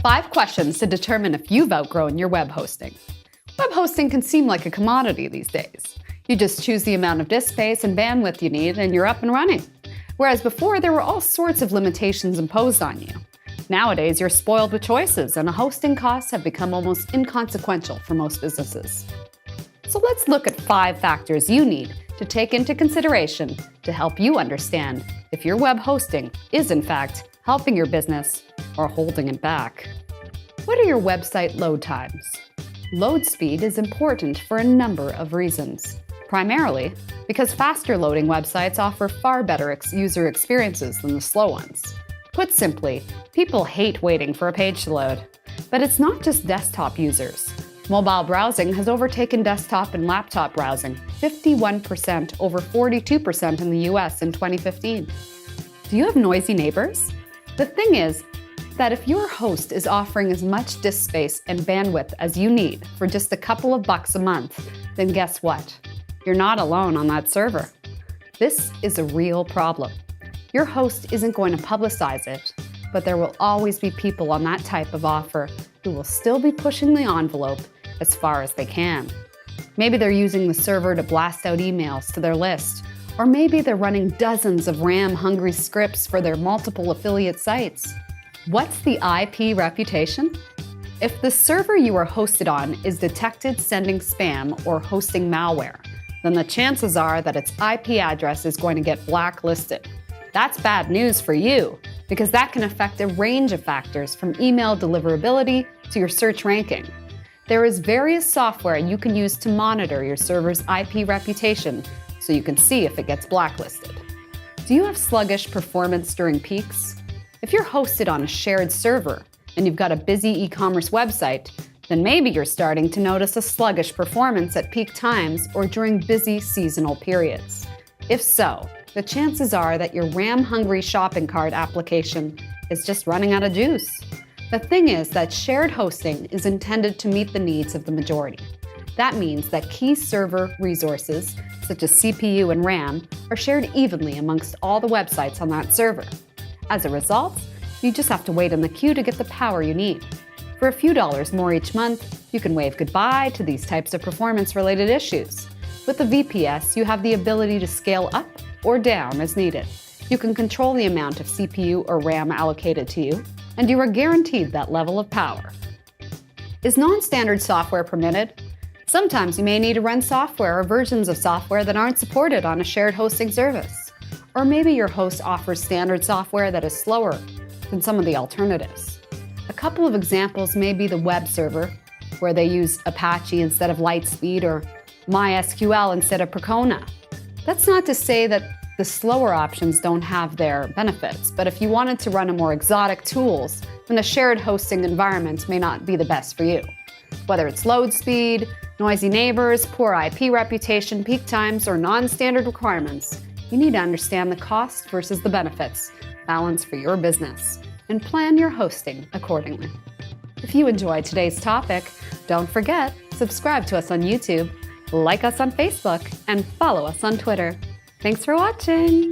5 questions to determine if you've outgrown your web hosting. Web hosting can seem like a commodity these days. You just choose the amount of disk space and bandwidth you need and you're up and running. Whereas before, there were all sorts of limitations imposed on you. Nowadays, you're spoiled with choices and hosting costs have become almost inconsequential for most businesses. So let's look at 5 factors you need to take into consideration to help you understand if your web hosting is in fact helping your business or holding it back. What are your website load times? Load speed is important for a number of reasons. Primarily because faster loading websites offer far better user experiences than the slow ones. Put simply, people hate waiting for a page to load. But it's not just desktop users. Mobile browsing has overtaken desktop and laptop browsing, 51% over 42% in the US in 2015. Do you have noisy neighbors? The thing is that if your host is offering as much disk space and bandwidth as you need for just a couple of bucks a month, then guess what? You're not alone on that server. This is a real problem. Your host isn't going to publicize it, but there will always be people on that type of offer who will still be pushing the envelope as far as they can. Maybe they're using the server to blast out emails to their list, or maybe they're running dozens of RAM-hungry scripts for their multiple affiliate sites. What's the IP reputation? If the server you are hosted on is detected sending spam or hosting malware, then the chances are that its IP address is going to get blacklisted. That's bad news for you, because that can affect a range of factors from email deliverability to your search ranking. There is various software you can use to monitor your server's IP reputation so you can see if it gets blacklisted. Do you have sluggish performance during peaks? If you're hosted on a shared server and you've got a busy e-commerce website, then maybe you're starting to notice a sluggish performance at peak times or during busy seasonal periods. If so, the chances are that your RAM-hungry shopping cart application is just running out of juice. The thing is that shared hosting is intended to meet the needs of the majority. That means that key server resources, such as CPU and RAM, are shared evenly amongst all the websites on that server. As a result, you just have to wait in the queue to get the power you need. For a few dollars more each month, you can wave goodbye to these types of performance-related issues. With the VPS, you have the ability to scale up or down as needed. You can control the amount of CPU or RAM allocated to you, and you are guaranteed that level of power. Is non-standard software permitted? Sometimes you may need to run software or versions of software that aren't supported on a shared hosting service. Or maybe your host offers standard software that is slower than some of the alternatives. A couple of examples may be the web server, where they use Apache instead of Lightspeed, or MySQL instead of Percona. That's not to say that the slower options don't have their benefits, but if you wanted to run a more exotic tools, then a shared hosting environment may not be the best for you. Whether it's load speed, noisy neighbors, poor IP reputation, peak times, or non-standard requirements, you need to understand the cost versus the benefits, balance for your business, and plan your hosting accordingly. If you enjoyed today's topic, don't forget, subscribe to us on YouTube, like us on Facebook, and follow us on Twitter. Thanks for watching!